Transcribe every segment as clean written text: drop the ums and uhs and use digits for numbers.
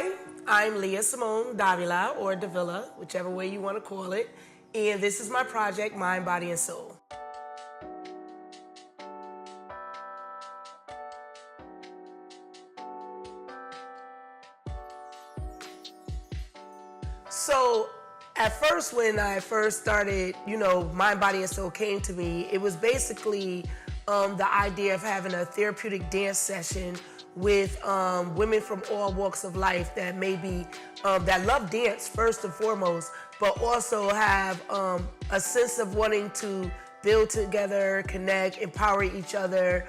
Hi, I'm Leah Simone Davila, or Davila, whichever way you want to call it, and this is my project, Mind, Body, and Soul. So, at first, when I first started, Mind, Body, and Soul came to me, it was basically the idea of having a therapeutic dance session with women from all walks of life that maybe that love dance first and foremost, but also have a sense of wanting to build together, connect, empower each other,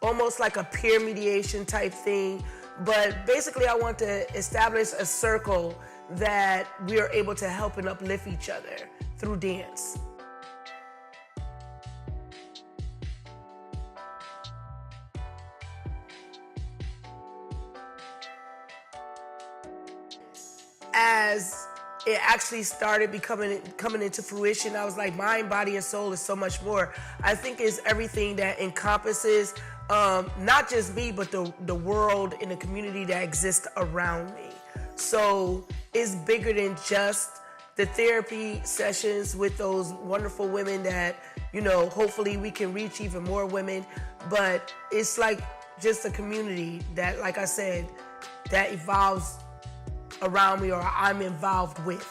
almost like a peer mediation type thing. But basically, I want to establish a circle that we are able to help and uplift each other through dance. As it actually started coming into fruition, I was like, mind, body, and soul is so much more. I think it's everything that encompasses not just me, but the world and the community that exists around me. So it's bigger than just the therapy sessions with those wonderful women that, hopefully we can reach even more women. But it's like just a community that, like I said, that evolves around me or I'm involved with.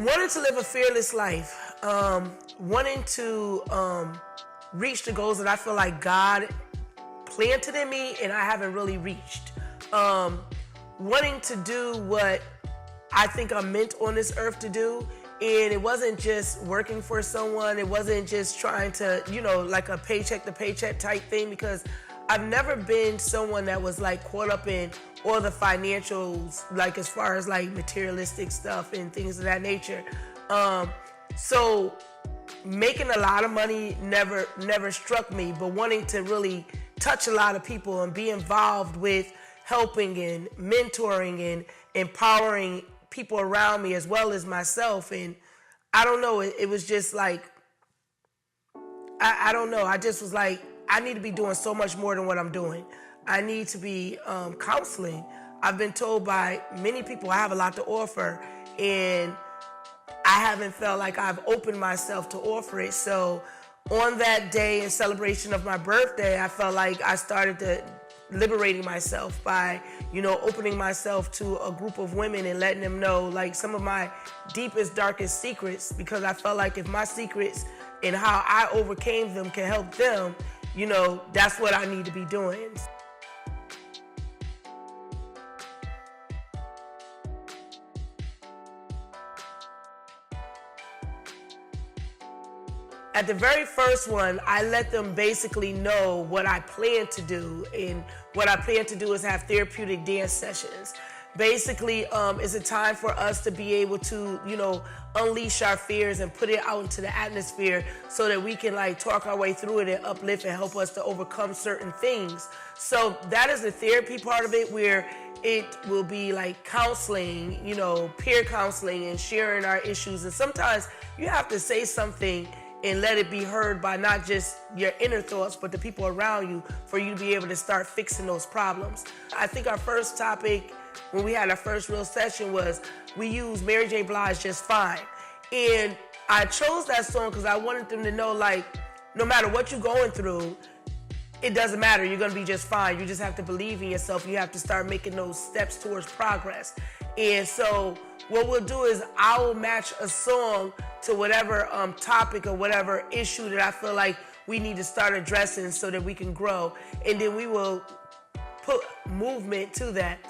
Wanting to live a fearless life, wanting to reach the goals that I feel like God planted in me and I haven't really reached. Wanting to do what I think I'm meant on this earth to do. And it wasn't just working for someone. It wasn't just trying to, like a paycheck to paycheck type thing, because I've never been someone that was like caught up in all the financials, like as far as like materialistic stuff and things of that nature. So making a lot of money never struck me, but wanting to really touch a lot of people and be involved with helping and mentoring and empowering people around me as well as myself. And I don't know, it was just like, I don't know, I just was like, I need to be doing so much more than what I'm doing. I need to be counseling. I've been told by many people I have a lot to offer, and I haven't felt like I've opened myself to offer it. So on that day in celebration of my birthday, I felt like I started to liberating myself by, opening myself to a group of women and letting them know like some of my deepest, darkest secrets, because I felt like if my secrets and how I overcame them can help them, that's what I need to be doing. At the very first one, I let them basically know what I plan to do. And what I plan to do is have therapeutic dance sessions. Basically, it's a time for us to be able to, unleash our fears and put it out into the atmosphere so that we can like talk our way through it and uplift and help us to overcome certain things. So that is the therapy part of it, where it will be like counseling, peer counseling and sharing our issues. And sometimes you have to say something and let it be heard by not just your inner thoughts, but the people around you, for you to be able to start fixing those problems. I think our first topic, when we had our first real session, was we used Mary J. Blige, Just Fine. And I chose that song because I wanted them to know, like, no matter what you're going through, it doesn't matter, you're gonna be just fine. You just have to believe in yourself. You have to start making those steps towards progress. And so what we'll do is I will match a song to whatever topic or whatever issue that I feel like we need to start addressing so that we can grow. And then we will put movement to that.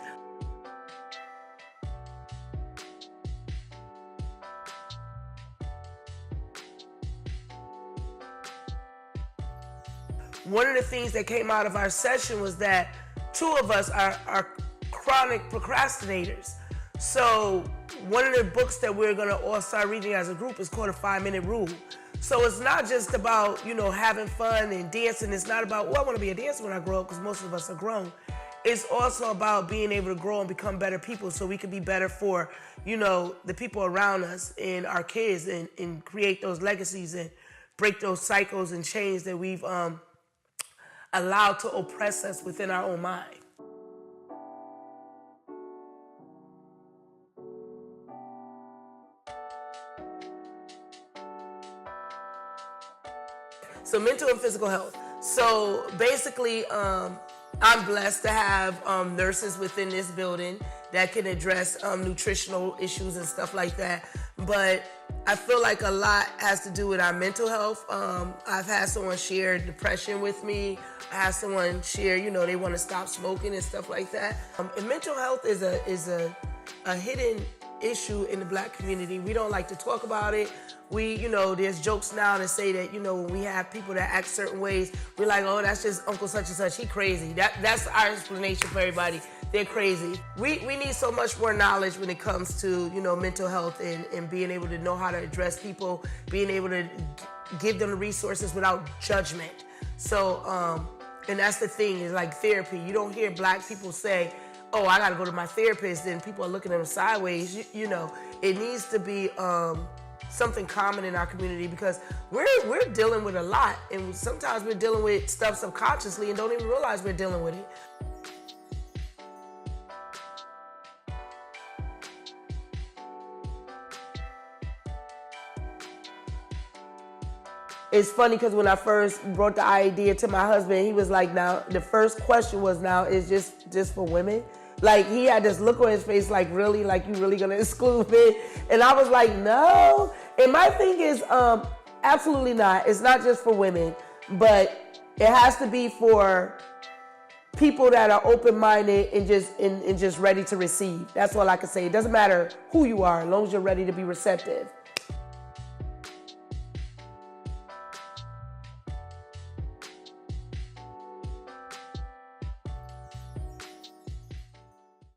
One of the things that came out of our session was that two of us are chronic procrastinators. So one of the books that we're gonna all start reading as a group is called A 5-Minute Rule. So it's not just about, having fun and dancing. It's not about, I wanna be a dancer when I grow up, because most of us are grown. it's also about being able to grow and become better people so we can be better for, the people around us and our kids, and create those legacies and break those cycles and chains that we've allowed to oppress us within our own mind. So mental and physical health. So basically, I'm blessed to have nurses within this building that can address nutritional issues and stuff like that. But I feel like a lot has to do with our mental health. I've had someone share depression with me. I had someone share, they want to stop smoking and stuff like that. And mental health is a hidden issue in the Black community. We don't like to talk about it. There's jokes now that say that, when we have people that act certain ways, we're like, oh, that's just Uncle such and such, he crazy. That's our explanation for everybody. They're crazy. We need so much more knowledge when it comes to, mental health and being able to know how to address people, being able to give them the resources without judgment. So, and that's the thing, is like therapy. You don't hear Black people say, oh, I gotta go to my therapist, and people are looking at them sideways. It needs to be something common in our community, because we're dealing with a lot, and sometimes we're dealing with stuff subconsciously and don't even realize we're dealing with it. It's funny because when I first brought the idea to my husband, he was like, now, the first question was, now, is just for women? Like, he had this look on his face like, really? Like, you really gonna exclude me? And I was like, no. And my thing is, absolutely not. It's not just for women, but it has to be for people that are open-minded and just ready to receive. That's all I can say. It doesn't matter who you are, as long as you're ready to be receptive.